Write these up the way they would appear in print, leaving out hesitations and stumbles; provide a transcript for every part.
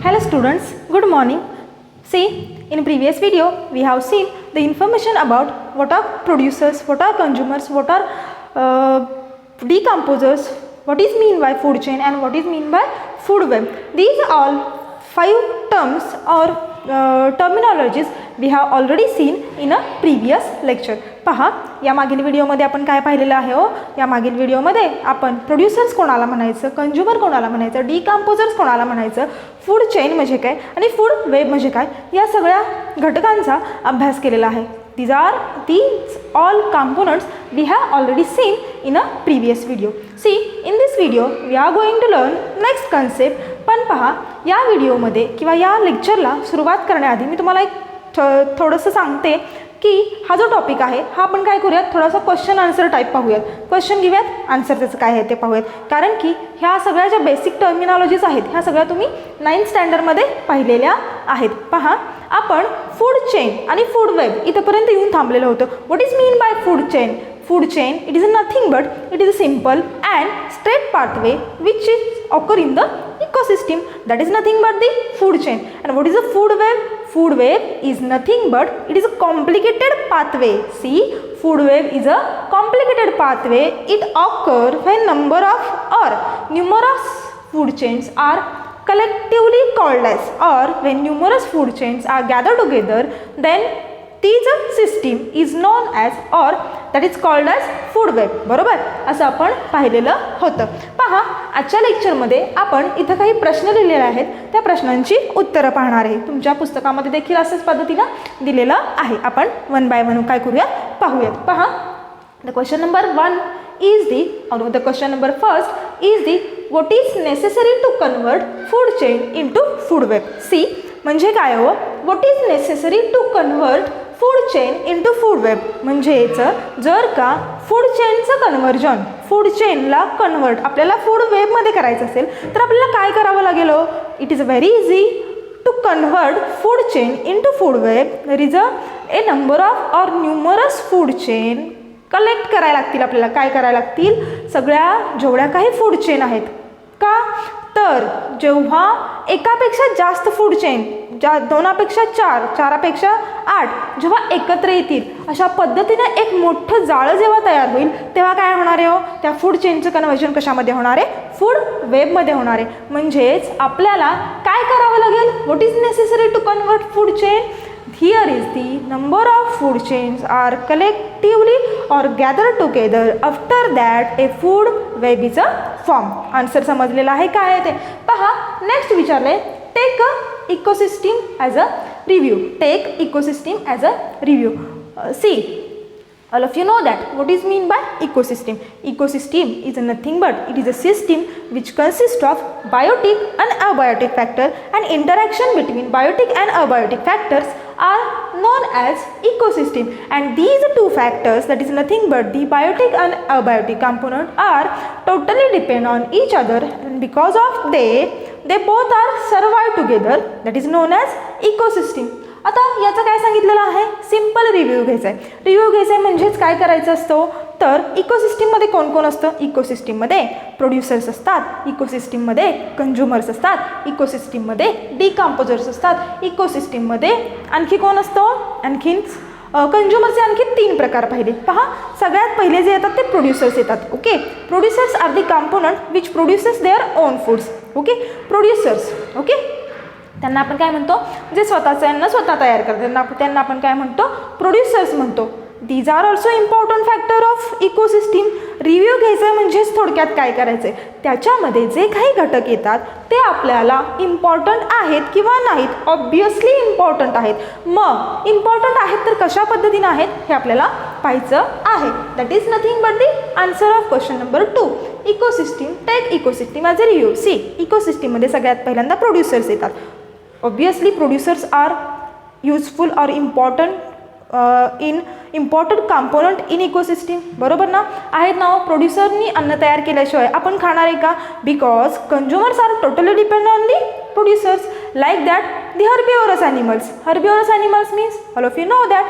Hello students, good morning. See, in previous video we have seen the information about what are producers, what are consumers, what are decomposers, what is mean by food chain and what is mean by food web. These are all 5 terms or terminologies we have already seen in a previous lecture. पहा, या मागील व्हिडिओमध्ये आपण काय पाहिलेलं आहे हो? या मागील व्हिडिओमध्ये आपण प्रोड्युसर्स कोणाला म्हणायचं, कंज्युमर कोणाला म्हणायचं, डिकम्पोजर्स कोणाला म्हणायचं, फूड चेन म्हणजे काय आणि फूड वेब म्हणजे काय या सगळ्या घटकांचा अभ्यास केलेला आहे. These all components we have already seen in a previous video. See, in this video we are going to learn next concept. पण पहा, या व्हिडिओमध्ये किंवा या लेक्चरला सुरुवात करण्याआधी मी तुम्हाला एक थोडंसं सांगते की हा जो टॉपिक आहे हा आपण काय करूयात, थोडासा क्वेश्चन आन्सर टाईप पाहूयात. क्वेश्चन घेऊयात, आन्सर त्याचं काय आहे ते पाहूयात. कारण की ह्या सगळ्या ज्या बेसिक टर्मिनॉलॉजीज आहेत ह्या सगळ्या तुम्ही 9th स्टँडर्डमध्ये पाहिलेल्या आहेत. पहा, आपण फूड चेन आणि फूड वेब इथपर्यंत येऊन थांबलेलं होतं. What is mean bye food chain? Food chain, it is nothing but it is a simple and straight pathway which is occur in the ecosystem. That is nothing but the food chain. And what is a food web? Food web is nothing but it is a complicated pathway. See, food web is a complicated pathway. It occurs when number of or numerous food chains are collectively called as, or when numerous food chains are gathered together, then तीच system is known as or that is called as food web. बरोबर, असं आपण पाहिलेलं होतं. पहा, आजच्या लेक्चरमध्ये आपण इथं काही प्रश्न लिहिलेले आहेत, त्या प्रश्नांची उत्तरं पाहणार आहे. तुमच्या पुस्तकामध्ये देखील असंच पद्धतीनं दिलेलं आहे. आपण वन बाय वन काय करूयात पाहूयात. पहा, the question number 1 is the, or the question number first is the, what is necessary to convert food chain into food web? See, म्हणजे काय हो? what is necessary to convert food chain into food web म्हणजेच जर का food चेनचं conversion, food चेनला convert आपल्याला food वेबमध्ये करायचं असेल तर आपल्याला काय करावं लागेल हो? It is very easy to convert food chain into food web. There is a number of और न्यूमरस फूड चेन कलेक्ट करायला लागतील. आपल्याला काय करायला लागतील? सगळ्या जेवढ्या काही फूड चेन आहेत का, तर जेव्हा एकापेक्षा जास्त फूड चेन, दोनापेक्षा 4, 4पेक्षा 8 जेव्हा एकत्र येतील अशा पद्धतीने एक मोठं जाळं जेव्हा तयार होईल तेव्हा काय होणार आहे हो? त्या फूड चेनचं कन्व्हर्जन कशामध्ये होणार आहे? फूड वेबमध्ये होणार आहे. म्हणजेच आपल्याला काय करावं लागेल? What is necessary to convert food chain? Here is the number of food chains are collectively or gathered together. After that a food web is a form. Answer समजलेला आहे काय आहे ते. पहा, नेक्स्ट विचारले, take a ecosystem as a review. Take ecosystem as a review. See, all of you know that what is mean by ecosystem. Ecosystem is nothing but it is a system which consists of biotic and abiotic factor, and interaction between biotic and abiotic factors are known as ecosystem. And these two factors, that is nothing but the biotic and abiotic component, are totally depend on each other, and because of they both are survive together, that is known as ecosystem. आता याचं काय सांगितलेलं आहे? Simple review घ्यायचा आहे. Review घ्यायचा आहे म्हणजेच काय करायचं असतं? तर इकोसिस्टीममध्ये कोण कोण असतं? इकोसिस्टीममध्ये प्रोड्युसर्स असतात, इकोसिस्टीममध्ये कंज्युमर्स असतात, इकोसिस्टीममध्ये डिकम्पोजर्स असतात, इकोसिस्टीममध्ये आणखी कोण असतं? आणखीन कंज्युमरचे आणखी 3 प्रकार पाहिले. पहा, सगळ्यात पहिले जे येतात ते प्रोड्युसर्स येतात. Okay, producers are the component which produces their own foods. Okay, producers. Okay, त्यांना आपण काय म्हणतो? जे स्वतःचं अन्न स्वतः तयार करतात त्यांना आपण काय म्हणतो? प्रोड्युसर्स म्हणतो. These are also important factor of ecosystem. Review घ्यायचं म्हणजेच थोडक्यात काय करायचं आहे? त्याच्यामध्ये जे काही घटक येतात ते आपल्याला इम्पॉर्टंट आहेत किंवा नाहीत? ऑब्वियसली इम्पॉर्टंट आहेत. मग इम्पॉर्टंट आहेत तर कशा पद्धतीने आहेत हे आपल्याला पाहायचं आहे. That is nothing but the answer of question number 2. Ecosystem, take ecosystem as a review. See, इकोसिस्टीममध्ये सगळ्यात पहिल्यांदा प्रोड्युसर्स येतात. Obviously producers are useful or important component in ecosystem. बरोबर ना? आहेत ना? प्रोड्युसरनी अन्न तयार केल्याशिवाय आपण खाणार आहे का? Because consumers are totally depend on the producers. Like that the herbivorous animals. Herbivorous animals means all of you know that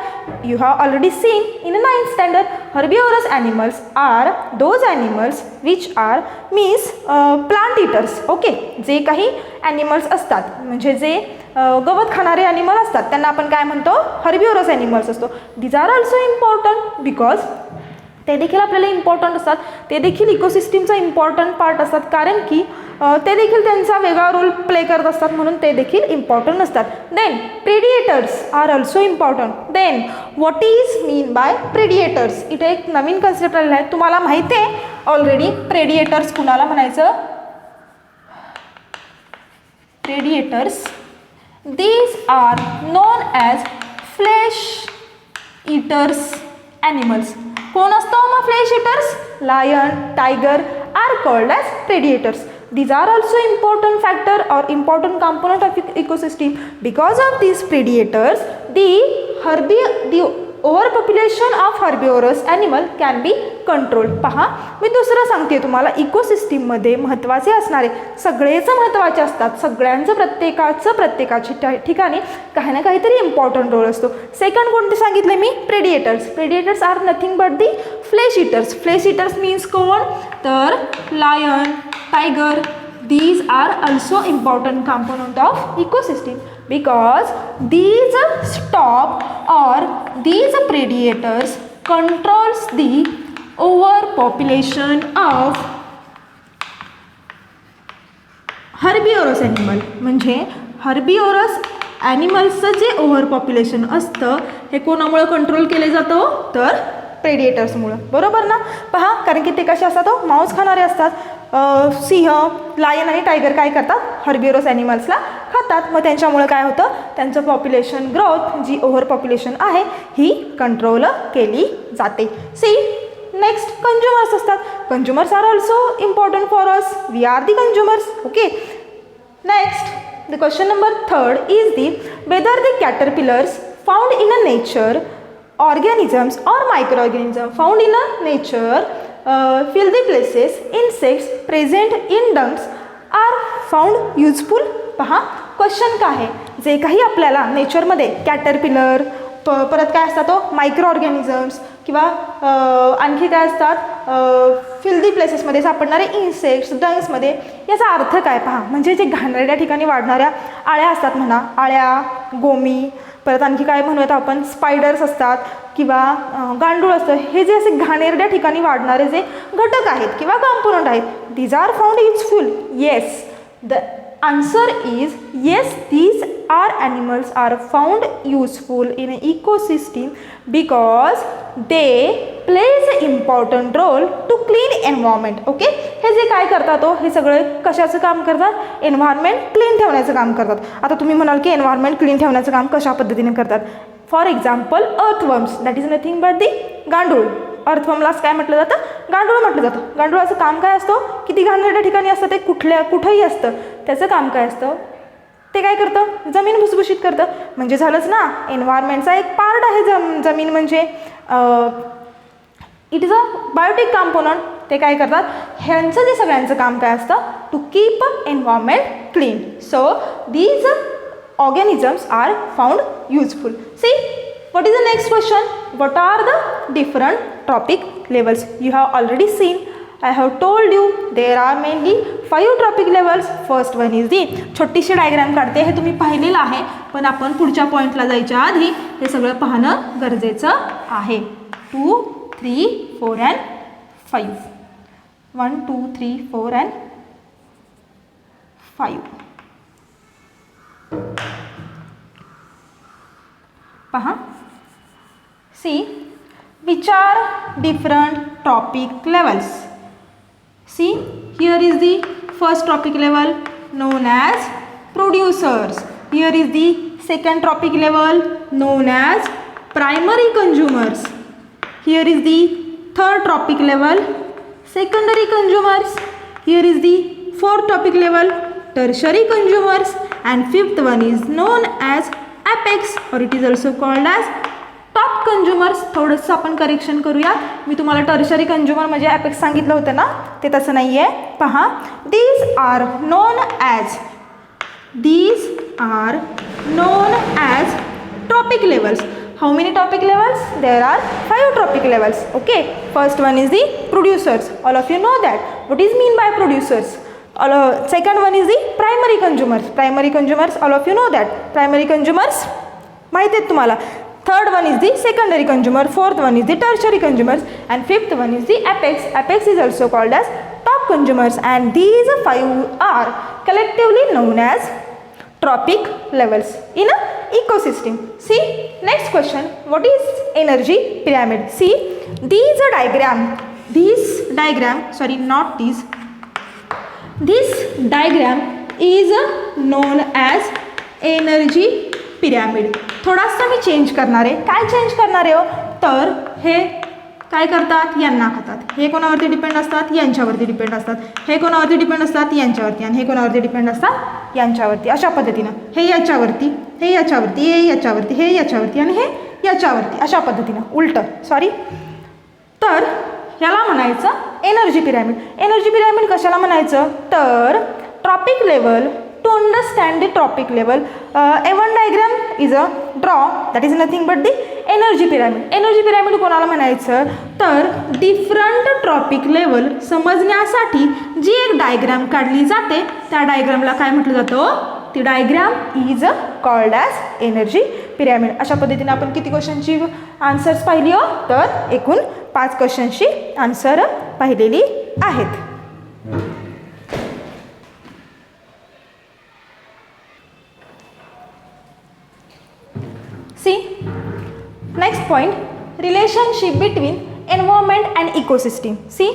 you have already seen in a 9th standard. herbivorous animals are those animals which are means plant eaters. Okay, जे काही animals असतात म्हणजे जे गवत खाणारे animal असतात त्यांना आपण काय म्हणतो, हर्बिवरस ॲनिमल्स असतो. These are also important because ते देखील आपल्याला इम्पॉर्टंट असतात, ते देखील इकोसिस्टीमचा इम्पॉर्टंट पार्ट असतात, कारण की ते देखील त्यांचा वेगळा रोल प्ले करत असतात म्हणून ते देखील इम्पॉर्टंट असतात. Then predators are also important. Then what is mean by predators, इथे एक नवीन कन्सेप्ट आलेला आहे, तुम्हाला माहिती आहे ऑलरेडी. प्रेडिएटर्स कुणाला म्हणायचं, प्रेडिएटर्स these are known as flesh eaters animals. कोण असतो मग flesh eaters, lion, tiger are called as predators. These are also important factor or important component of ecosystem. Because of these predators, the overpopulation of herbivorous animal can be controlled. पहा, मी दुसरं सांगते तुम्हाला, इकोसिस्टीममध्ये महत्त्वाचे असणारे सगळेच महत्त्वाचे असतात, सगळ्यांचं प्रत्येकाच्या ठिकाणी काही ना काहीतरी इम्पॉर्टंट रोल असतो. सेकंड कोणते सांगितले मी, predators. Predators are nothing but the flesh eaters. Flesh eaters means कोण, तर lion, tiger. These are also important component of ecosystem because these stop or these predators controls the overpopulation of herbivorous animal. म्हणजे herbivorous ॲनिमल्सचं जे over population असतं हे कोणामुळं control केले जातं, तर प्रेडिएटर्समुळं. बरोबर ना. पहा, कारण की ते कसे असतात, मांस खाणारे असतात. सिंह, लायन आणि टायगर काय करतात, हर्बिवरस ॲनिमल्सला खातात. मग त्यांच्यामुळे काय होतं, त्यांचं पॉप्युलेशन ग्रोथ जी ओव्हर पॉप्युलेशन आहे ही कंट्रोल केली जाते. सी नेक्स्ट कंझ्युमर्स असतात. Consumers are also important for us. We are the consumers. Okay. Next the question number 3 is the whether the caterpillars found in a nature organisms or microorganisms found in a nature filthy places, insects present in dungs are found useful. पहा, question काय आहे, जे काही आपल्याला नेचरमध्ये caterpillar, परत काय असतात तो मायक्रो ऑर्गॅनिझम्स किंवा आणखी काय असतात फिल्दी प्लेसेसमध्ये सापडणारे इन्सेक्ट्स, डंग्समध्ये, याचा अर्थ काय पहा. म्हणजे जे घाणेरड्या ठिकाणी वाढणाऱ्या आळ्या असतात म्हणा, आळ्या, गोमी, परत आणखी काय म्हणूयात आपण, स्पायडर्स असतात किंवा गांडूळ असतं, हे जे असे घाणेरड्या ठिकाणी वाढणारे जे घटक आहेत किंवा कॉम्पोनंट आहेत, these are found useful. Yes, the answer is yes, these are animals are found useful in an ecosystem because they plays an important role to clean environment. Okay, हे जे काय करतात हे सगळे कशाचं काम करतात, एन्व्हायरमेंट क्लीन ठेवण्याचं काम करतात. आता तुम्ही म्हणाल की एन्व्हायरमेंट क्लीन ठेवण्याचं काम कशा पद्धतीने करतात. For example earthworms, that is nothing but दी गांडूळ. अर्थवर्मलाच काय म्हटलं जातं, गांडूळ म्हटलं जातं. गांडूळाचं काम काय असतं, किती घाणेरड्या ठिकाणी असतं, ते कुठंही असतं, त्याचं काम काय असतं, ते काय करतं, जमीन भुसभुशीत करतं. म्हणजे झालंच ना, एन्व्हायरमेंटचा एक पार्ट आहे जमीन. म्हणजे it is a biotic component. ते काय करतात, ह्यांचं जे सगळ्यांचं काम काय असतं, to keep environment clean. So these organisms are found useful. See, what is the next question? What are the different trophic levels? You have already seen, I have told you there are mainly 5 trophic levels. First one is the, छोटीशी diagram काढते, हे तुम्ही पाहिलेलं आहे, पण आपण पुढच्या पॉईंटला जायच्या आधी हे सगळं पाहणं गरजेचं आहे. 2, 3, 4 and 5. 1, 2, 3, 4 and 5. पहा, see which are different trophic levels. See, here is the first trophic level known as producers. Here is the second trophic level known as primary consumers. Here is the third trophic level secondary consumers. Here is the fourth trophic level tertiary consumers, and fifth one is known as apex or it is also called as top consumers. थोडंसं आपण correction करूया. मी तुम्हाला tertiary consumer म्हणजे apex सांगितलं होतं ना, ते तसं नाही आहे. पहा, these are known as tropic levels. How many tropic levels? There are 5 tropic levels. Okay. First one is the producers. All of you know that. What is mean by producers? Second one is the primary consumers. Primary consumers, all of you know that. Primary consumers माहित आहेत तुम्हाला. Third one is the secondary consumer. Fourth one is the tertiary consumers. And fifth one is the apex. Apex is also called as top consumers. And these 5 are collectively known as tropic levels in an ecosystem. See, next question. What is energy pyramid? See, this diagram is known as energy pyramid. थोडासा मी change करणार आहे. काय change करणार आहे हो? तर हे काय करतात? यांना खातात. हे कोणावरती डिपेंड असतात? यांच्यावरती डिपेंड असतात. हे कोणावरती डिपेंड असतात? यांच्यावरती. आणि हे कोणावरती डिपेंड असतात? यांच्यावरती. अशा पद्धतीनं हे याच्यावरती, हे याच्यावरती, हे याच्यावरती, हे याच्यावरती आणि हे याच्यावरती, अशा पद्धतीनं उलटं. सॉरी. तर ह्याला म्हणायचं एनर्जी पिरॅमिड. एनर्जी पिरॅमिड कशाला म्हणायचं? तर trophic level. To understand the tropic level, a one diagram is a draw, that is nothing but the energy pyramid. Energy pyramid कोणाला म्हणायचं? तर डिफरंट ट्रॉपिक लेवल समजण्यासाठी जी एक डायग्राम काढली जाते त्या डायग्रामला काय म्हटलं जातं? ती diagram is called as energy pyramid. अशा पद्धतीने आपण किती क्वेश्चनची आन्सर्स पाहिली हो? तर एकूण 5 क्वेश्चनची आन्सर पाहिलेली आहेत. See, next point, relationship between environment and ecosystem. See,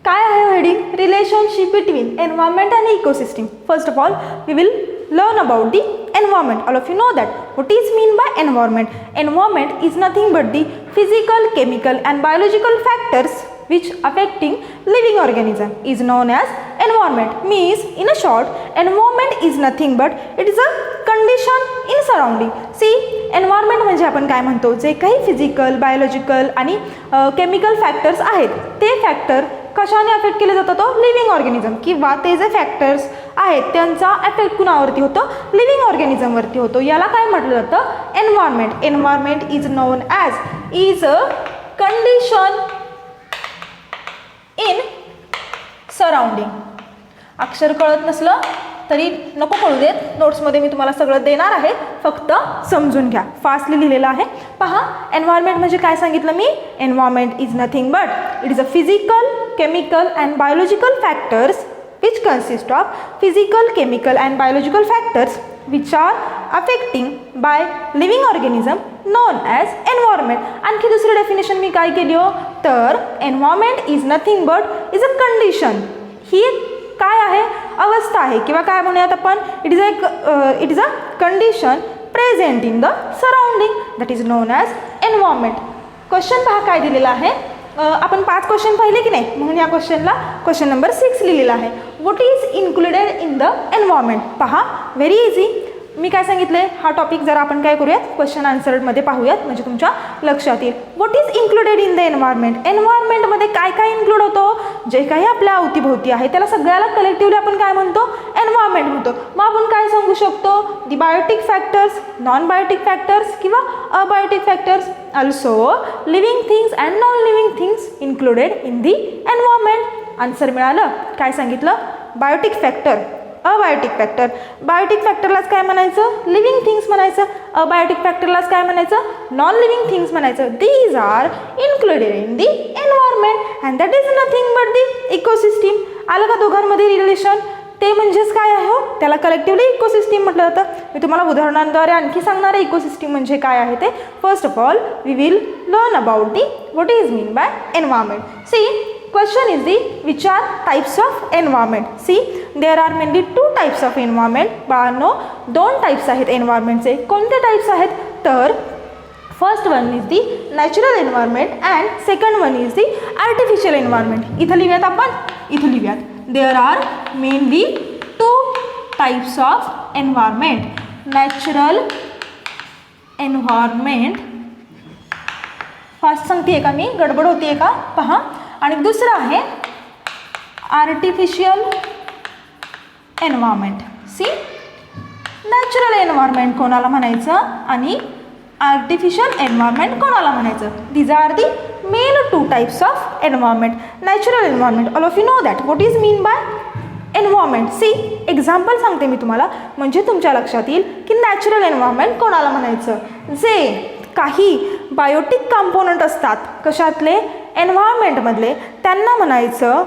काय आहे heading? Relationship between environment and ecosystem. First of all, we will learn about the environment. All of you know that. What is mean by environment? Environment is nothing but the physical, chemical and biological factors which affecting living organism is known as environment. Means in a short, environment is nothing but it is a condition in surrounding. See, environment म्हणजे आपण काय म्हणतो? जे काही physical, biological आणि chemical factors आहेत ते factor कशाने अफेक्ट केले जातात? तो लिव्हिंग ऑर्गॅनिझम किंवा ते जे फॅक्टर्स आहेत त्यांचा अफेक्ट कुणावरती होतो? लिव्हिंग ऑर्गॅनिझमवरती होतो. याला काय म्हटलं जातं? Environment. Environment is non as is a condition in surrounding. अक्षर कळत नसलं तरी नको कळू देत, नोट्समध्ये मी तुम्हाला सगळं देणार आहे, फक्त समजून घ्या. फास्टली लिहिलेलं आहे पहा. एन्व्हायरमेंट म्हणजे काय सांगितलं मी? Environment is nothing but it is a physical, chemical and biological factors which consist of physical, chemical and biological factors which are affecting by living organism known as environment. आणखी दुसरी definition मी काय केली हो? तर environment is nothing but is a condition. ही काय आहे? अवस्था आहे किंवा काय म्हणूयात आपण? It is a condition present in the surrounding that is non as environment. Question पहा काय दिलेला आहे. आपण 5 क्वेश्चन पाहिले की नाही, म्हणून या क्वेश्चनला क्वेश्चन नंबर 6 लिहिलेला आहे. What is included in the environment? पहा, व्हेरी इझी. मी काय सांगितले? हा टॉपिक जरा आपण काय करूयात? क्वेश्चन आन्सरमध्ये पाहूयात म्हणजे तुमच्या लक्षात येईल. What is included in the environment? एन्व्हायरमेंटमध्ये काय काय इन्क्लूड होतो? जे काही आपल्या अवतीभोवती आहे त्याला सगळ्याला कलेक्टिव्हली आपण काय म्हणतो? एन्व्हायरमेंट म्हणतो. मग आपण काय सांगू शकतो? The biotic factors, non biotic factors किंवा abiotic factors, also living things and non living things included in the environment. Answer मिळालं. काय सांगितलं? Biotic factor, abiotic factor. Biotic फॅक्टरलाच काय म्हणायचं? लिव्हिंग थिंग्स म्हणायचं. अबायोटिक फॅक्टरलाच काय म्हणायचं? नॉन लिव्हिंग थिंग्स म्हणायचं. These are included in the environment and that is nothing but the ecosystem. आलं का दोघांमध्ये रिलेशन? ते म्हणजेच काय आहे हो? त्याला कलेक्टिव्हली इकोसिस्टीम म्हटलं जातं. मी तुम्हाला उदाहरणांद्वारे आणखी सांगणार आहे इकोसिस्टीम म्हणजे काय आहे ते. First of all we will learn about the what is mean by environment. See, question is the which are types of environment. See, there are mainly 2 types of environment. बाळांनो, 2 टाइप्स आहेत एन्व्हायरमेंटचे. कोणते types आहेत? तर first one is the natural environment and second one is the artificial environment. इथं लिहूयात आपण, इथं लिहूयात. There are mainly 2 types of environment. Natural environment, fast सांगते का मी? गडबड होती का? पहा. आणि दुसरं आहे artificial environment. See, natural environment कोणाला म्हणायचं आणि आर्टिफिशियल एन्व्हायरमेंट कोणाला म्हणायचं? These are the main two types of environment. Natural environment, all of you know that what is mean by environment. See example सांगते मी तुम्हाला, म्हणजे तुमच्या लक्षात येईल की नॅचरल एन्व्हायरमेंट कोणाला म्हणायचं. जे काही बायोटिक कंपोनंट असतात कशातले? एन्व्हायरमेंटमधले, त्यांना म्हणायचं,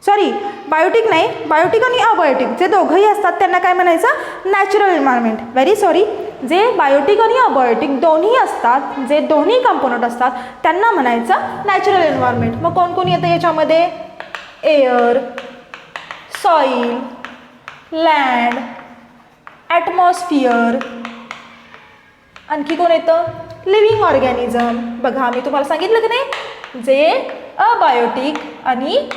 सॉरी बायोटिक नाही, बायोटिक आणि अबायोटिक जे दोघंही असतात त्यांना काय म्हणायचं? Natural environment. व्हेरी सॉरी, जे बायोटिक आणि अबायोटिक दोन्ही असतात, जे दोन्ही कंपोनंट असतात त्यांना म्हणायचं नॅचरल एन्व्हायरमेंट. मग कोण कोण येतं याच्यामध्ये? एअर, सॉईल, लँड, ॲटमॉस्फिअर, आणखी कोण येतं? Living organism. बघा मी तुम्हाला सांगितलं की नाही, जे अबायोटिक आणि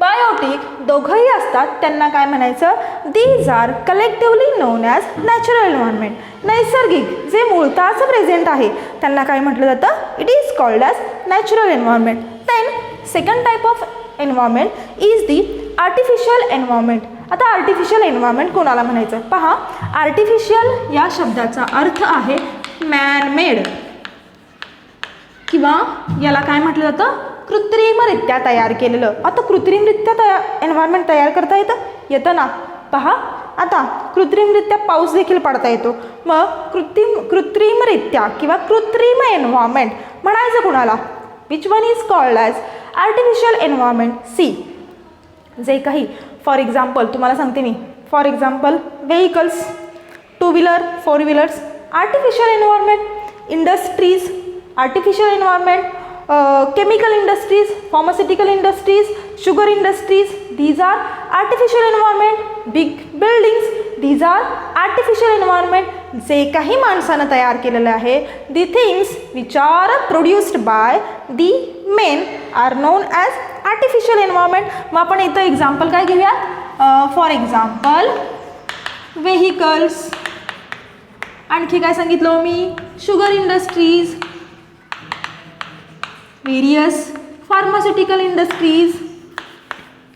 बायोटिक दोघंही असतात त्यांना काय म्हणायचं? These are collectively known as natural environment. नैसर्गिक जे मूळतःच प्रेझेंट आहे त्यांना काय म्हटलं जातं? It is called as natural environment. Then second type of environment is the artificial environment. आता आर्टिफिशियल एन्व्हायरमेंट कोणाला म्हणायचं? पहा, आर्टिफिशियल या शब्दाचा अर्थ आहे मॅन मेड, किंवा याला काय म्हटलं जातं? कृत्रिमरित्या तयार केलेलं. आता कृत्रिमरित्या एन्व्हायरमेंट तयार करता येतं ना. पहा आता कृत्रिमरित्या पाऊस देखील पडता येतो. मग कृत्रिमरित्या किंवा कृत्रिम एन्व्हायरमेंट म्हणायचं कुणाला? Which one is called as artificial environment. See जे काही फॉर एक्झाम्पल तुम्हाला सांगते मी, for example vehicles, two wheeler, four wheelers, artificial environment. Industries, artificial environment. chemical industries, pharmaceutical industries, sugar industries, these are artificial environment. Big buildings, these are artificial environment. जे काही माणसानं तयार केलेलं आहे, the things which are produced by the men are known as artificial environment. मग आपण इथं example काय घेऊयात? फॉर एक्झाम्पल व्हेइकल्स, आणखी काय सांगितलं मी? Sugar industries, various pharmaceutical industries,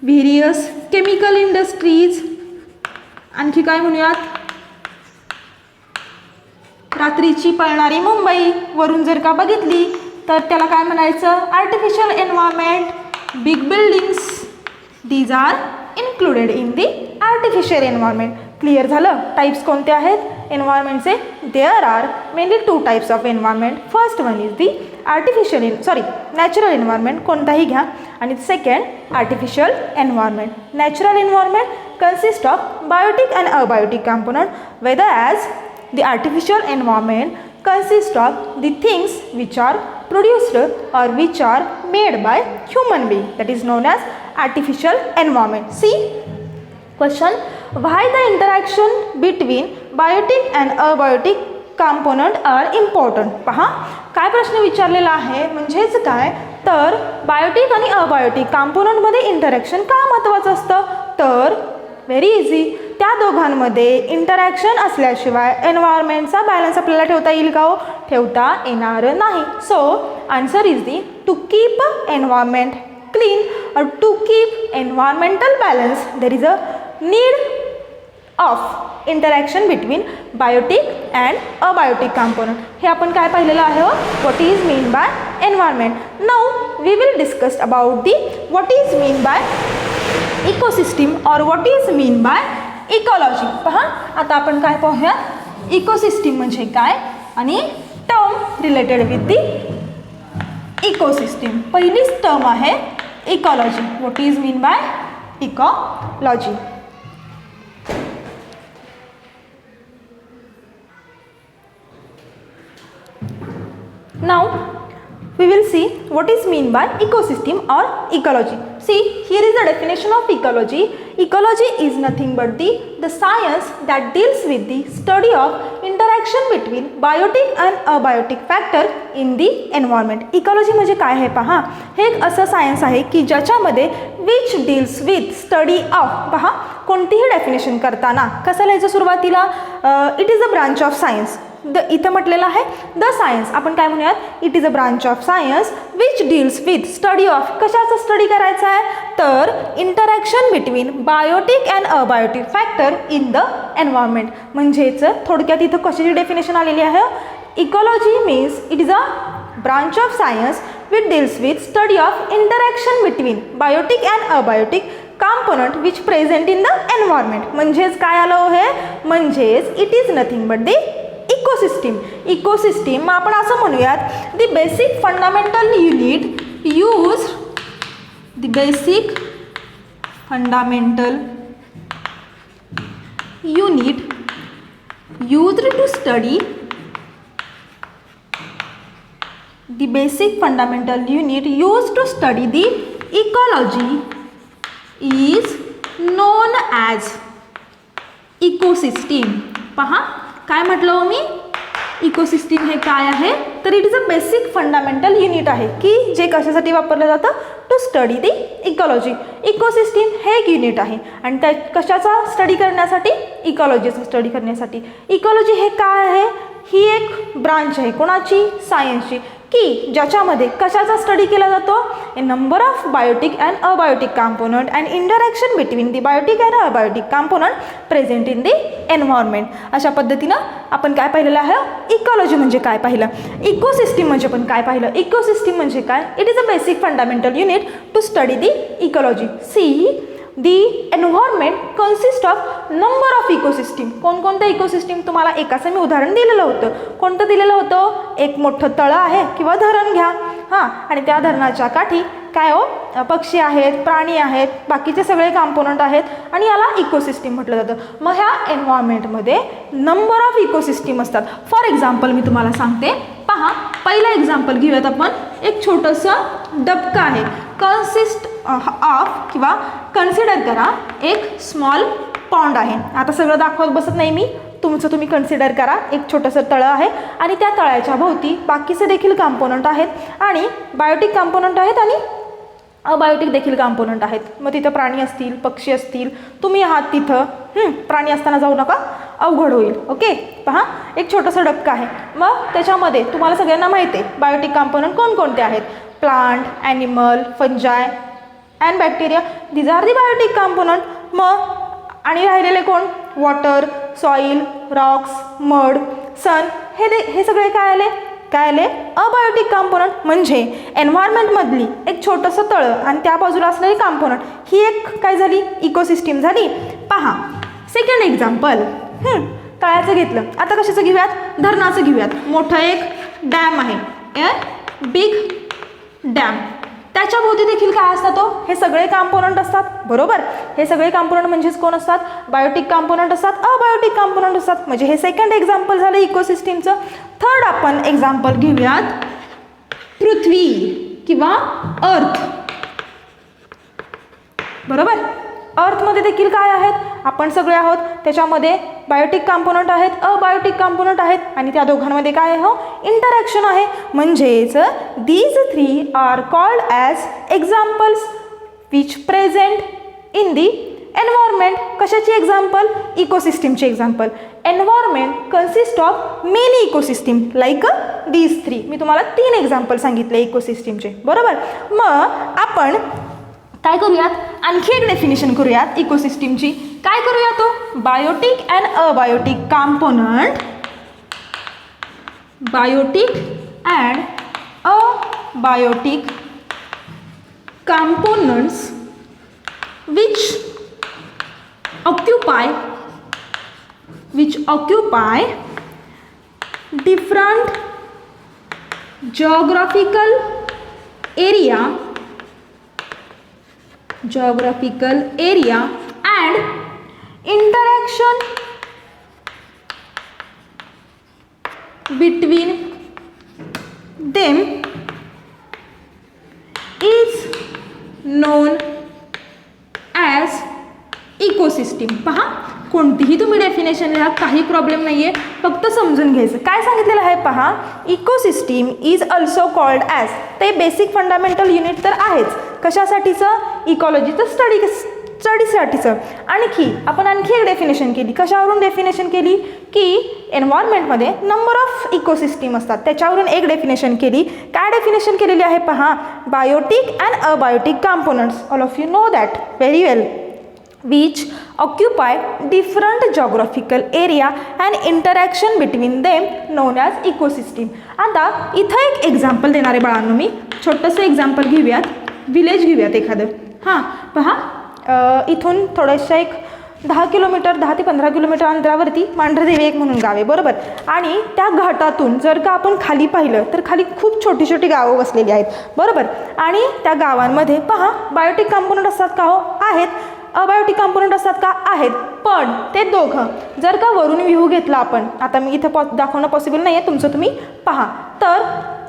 various chemical industries, आणखी काय म्हणूयात? रात्रीची पळणारी मुंबई वरून जर का बघितली तर त्याला काय म्हणायचं? Artificial environment. Big buildings, these are included in the artificial environment. Clear झालं? टाइप्स कोणते आहेत एन्व्हायरमेंटचे? There are mainly two types of environment. First one is the natural environment, कोणताही घ्या, आणि second artificial environment. Natural environment consist of biotic and abiotic component, whether as the artificial environment consist of the things which are produced or which are made by human being, that is known as artificial environment. See question, why the interaction between biotic and abiotic component are important. पहा काय प्रश्न विचारलेला आहे, म्हणजेच काय तर Biotique आणि abiotic कंपोनंटमध्ये interaction का महत्त्वाचं असतं? तर व्हेरी इझी, त्या दोघांमध्ये इंटरॅक्शन असल्याशिवाय एन्व्हायरमेंटचा बॅलन्स आपल्याला ठेवता येईल का? हो, ठेवता येणार नाही. So answer is the to keep environment clean और to keep environmental balance there is a need of interaction between biotic and abiotic component. हे आपण काय पाहिलेलं आहे? What is mean by environment. Now we will discuss about the what is mean by ecosystem और what is mean by ecology. पहा आता आपण काय पाहूया, इकोसिस्टीम म्हणजे काय आणि term related with the ecosystem. पहिलीच टर्म आहे ecology. What is mean by ecology. Now we will see what is mean by ecosystem or ecology. See, here is the definition of ecology. Ecology is nothing but the science that deals with the study of interaction between biotic and abiotic factor in the environment. Ecology म्हणजे काय आहे पहा, हे एक असं science आहे की ज्याच्यामध्ये which deals with study of, पहा कोणतीही डेफिनेशन करताना कसं लिहायचं सुरुवातीला? It is a branch of science. इथं म्हटलेलं आहे द सायन्स, आपण काय म्हणूयात? It is a branch of science which deals with study of, कशाचा स्टडी करायचा आहे? तर interaction between biotic and abiotic factor in the environment. म्हणजेच थोडक्यात इथं कशाची डेफिनेशन आलेली आहे? Ecology means it is a branch of science which deals with study of interaction between biotic and abiotic component which present in the environment. म्हणजेच काय आलं हे, म्हणजेच it is nothing but the ecosystem. Ecosystem आपण असं म्हणूयात the basic fundamental unit use, the basic fundamental unit used to study, the basic fundamental unit used to study the ecology is known as ecosystem. पहा काय म्हटलं हो मी, ecosystem हे काय आहे, तर it is a basic fundamental unit आहे की जे कशासाठी वापरलं जातं, to study the ecology. Ecosystem हे एक युनिट आहे आणि त्या कशाचा स्टडी करण्यासाठी, इकॉलॉजीचा स्टडी करण्यासाठी. इकॉलॉजी हे काय आहे, ही एक ब्रांच आहे कोणाची, सायन्सची, की ज्याच्यामध्ये कशाचा स्टडी केला जातो, a number of biotic and abiotic component and interaction between the biotic and abiotic component present in the environment. अशा पद्धतीनं आपण काय पाहिलेलं आहे, इकॉलॉजी म्हणजे काय पाहिलं, इकोसिस्टीम म्हणजे पण काय पाहिलं. इकोसिस्टीम म्हणजे काय, it is a basic fundamental unit to study the ecology. See the environment consist of number of ecosystem. कोणकोणत्या इकोसिस्टीम, तुम्हाला एकाचं मी उदाहरण दिलेलं होतं. कोणतं दिलेलं होतं, एक मोठं तळं आहे किंवा धरण घ्या, हां, आणि त्या धरणाच्या काठी काय हो, पक्षी आहेत, प्राणी आहेत, बाकीचे सगळे कॉम्पोनंट आहेत आणि याला इकोसिस्टीम म्हटलं जातं. मग ह्या एन्व्हायरमेंटमध्ये नंबर ऑफ इकोसिस्टीम असतात. फॉर एक्झाम्पल मी तुम्हाला सांगते, पहा पहिलं एक्झाम्पल घेऊयात आपण. एक छोटंसं डबकं आहे, कन्सिस्ट ऑफ किंवा कन्सिडर करा एक स्मॉल पॉन्ड आहे. आता सगळं दाखवत बसत नाही मी, तुमचं तुम्ही कन्सिडर करा. एक छोटंसं तळं आहे आणि त्या तळ्याच्या भोवती बाकीचे देखील कॉम्पोनंट आहेत आणि बायोटिक कॉम्पोनंट आहेत आणि अबायोटिक देखील कॉम्पोनंट आहेत. मग तिथं प्राणी असतील, पक्षी असतील, तुम्ही आहात तिथं, प्राणी असताना जाऊ नका, अवघड होईल. ओके, पहा एक छोटंसं डबकं आहे. मग त्याच्यामध्ये तुम्हाला सगळ्यांना माहिती आहे बायोटिक कॉम्पोनंट कोणकोणते आहेत, plant, animal, fungi and bacteria, these are the biotic component. मग आणि राहिलेले कोण, water, soil, rocks, mud, sun, हे सगळे काय आले, अबायोटिक कॉम्पोनंट. म्हणजे एन्व्हायरमेंटमधली एक छोटंसं तळं आणि त्या बाजूला असणारी कॉम्पोनंट ही एक काय झाली, इकोसिस्टीम झाली. पहा सेकंड एक्झाम्पल, तळ्याचं घेतलं. आता कशाचं घेऊयात, धरणाचं घेऊयात. मोठं एक डॅम आहे, ए बिग डॅम. त्याच्या भोवती देखील काय असतात, हे सगळे कॉम्पोनंट असतात, बरोबर. हे सगळे कॉम्पोनंट म्हणजेच कोण असतात, बायोटिक कॉम्पोनंट असतात, अबायोटिक कॉम्पोनंट असतात. म्हणजे हे सेकंड एक्झाम्पल झालं इकोसिस्टीमचं. थर्ड आपण एक्झाम्पल घेऊयात, पृथ्वी किंवा अर्थ, बरोबर. अर्थमध्ये देखील काय आहेत, आपण सगळे आहोत, त्याच्यामध्ये बायोटिक कॉम्पोनंट आहेत, अबायोटिक कॉम्पोनंट आहेत आणि त्या दोघांमध्ये काय आहे, इंटरॅक्शन आहे. म्हणजेच these three are called as examples which present in the environment. कशाची एक्झाम्पल, इकोसिस्टीमची example. Environment consist of many ecosystem like these three. मी तुम्हाला 3 एक्झाम्पल सांगितले इकोसिस्टीमचे, बरोबर. मग आपण काय करूयात, आणखी एक डेफिनेशन करूयात इकोसिस्टीमची. काय करूया, तो biotic and abiotic component, biotic and abiotic components which occupy different geographical area and interaction between them is known as ecosystem. पहा, कोणतीही तुम्ही डेफिनेशन लिहा, काही प्रॉब्लेम नाही आहे, फक्त समजून घ्यायचं. काय सांगितलेलं आहे पहा, ecosystem is also called as. ते बेसिक फंडामेंटल युनिट तर आहेच, कशासाठीचं, इकॉलॉजीचं स्टडीसाठीचं. आपण आणखी एक डेफिनेशन केली. कशावरून डेफिनेशन केली, की एन्व्हायरमेंटमध्ये नंबर ऑफ इकोसिस्टीम असतात, त्याच्यावरून एक डेफिनेशन केली. काय डेफिनेशन केलेली आहे पहा, biotic and abiotic components. All of you know that very well. which occupy different geographical area and interaction between them known as ecosystem. आता इथं एक एक्झाम्पल देणार आहे बाळांनो, मी छोटंसं एक्झाम्पल घेऊयात, विलेज घेऊयात एखादं. हां पहा, इथून थोडंसं एक 10 ते 15 किलोमीटर अंतरावरती मांढरदेवी एक म्हणून गाव आहे, बरोबर. आणि त्या घाटातून जर का आपण खाली पाहिलं तर खाली खूप छोटी छोटी गावं वसलेली आहेत, बरोबर. आणि त्या गावांमध्ये पहा बायोटिक कंपोनंट असतात का? हो आहेत. अबायोटिक कंपोनंट असतात का? आहेत. पण ते दोघं जर का वरून व्ह्यू घेतला आपण, आता मी इथं दाखवणं पॉसिबल नाही आहे, तुमचं तुम्ही पहा, तर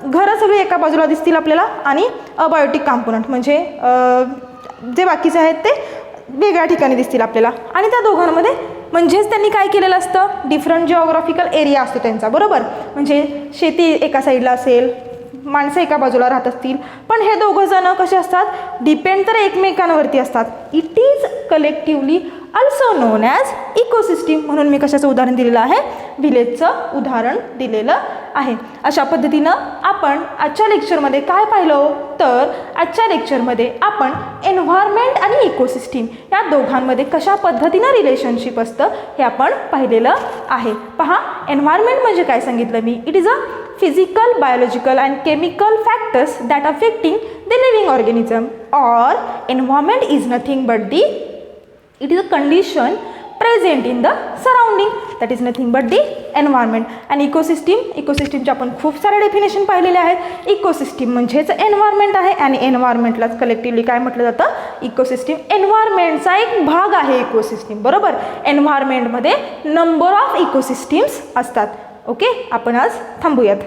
घरं सगळी एका बाजूला दिसतील आपल्याला आणि अबायोटिक कंपोनंट म्हणजे जे बाकीचे आहेत ते वेगळ्या ठिकाणी दिसतील आपल्याला. आणि त्या दोघांमध्ये म्हणजेच त्यांनी काय केलेलं असतं, डिफरंट जिओग्राफिकल एरिया असतो त्यांचा, बरोबर. म्हणजे शेती एका साईडला असेल, माणसं एका बाजूला राहत असतील, पण हे दोघं जण कसे असतात, डिपेंड तर एकमेकांवरती असतात. It is collectively also non as ecosystem. म्हणून मी कशाचं उदाहरण दिलेलं आहे, विलेजचं उदाहरण दिलेलं आहे. अशा पद्धतीनं आपण आजच्या लेक्चरमध्ये काय पाहिलं, तर आजच्या लेक्चरमध्ये आपण एन्व्हायरमेंट आणि इकोसिस्टीम या दोघांमध्ये कशा पद्धतीनं रिलेशनशिप असतं हे आपण पाहिलेलं आहे. पहा, एन्व्हायरमेंट म्हणजे काय सांगितलं मी, it is a physical, biological and chemical factors that affecting the living organism, or environment is nothing but it is a condition present in the surrounding, that is nothing but the environment. and ecosystemचे आपण खूप सारे definition पाहिलेले आहेत. Ecosystem म्हणजेच environment आहे आणि एन्व्हायरमेंटलाच collectively काय म्हटलं जातं, इकोसिस्टीम. एन्व्हायरमेंटचा एक भाग आहे इकोसिस्टीम, बरोबर. एन्व्हायरमेंटमध्ये नंबर ऑफ इकोसिस्टीम्स असतात. ओके, आपण आज थांबूयात.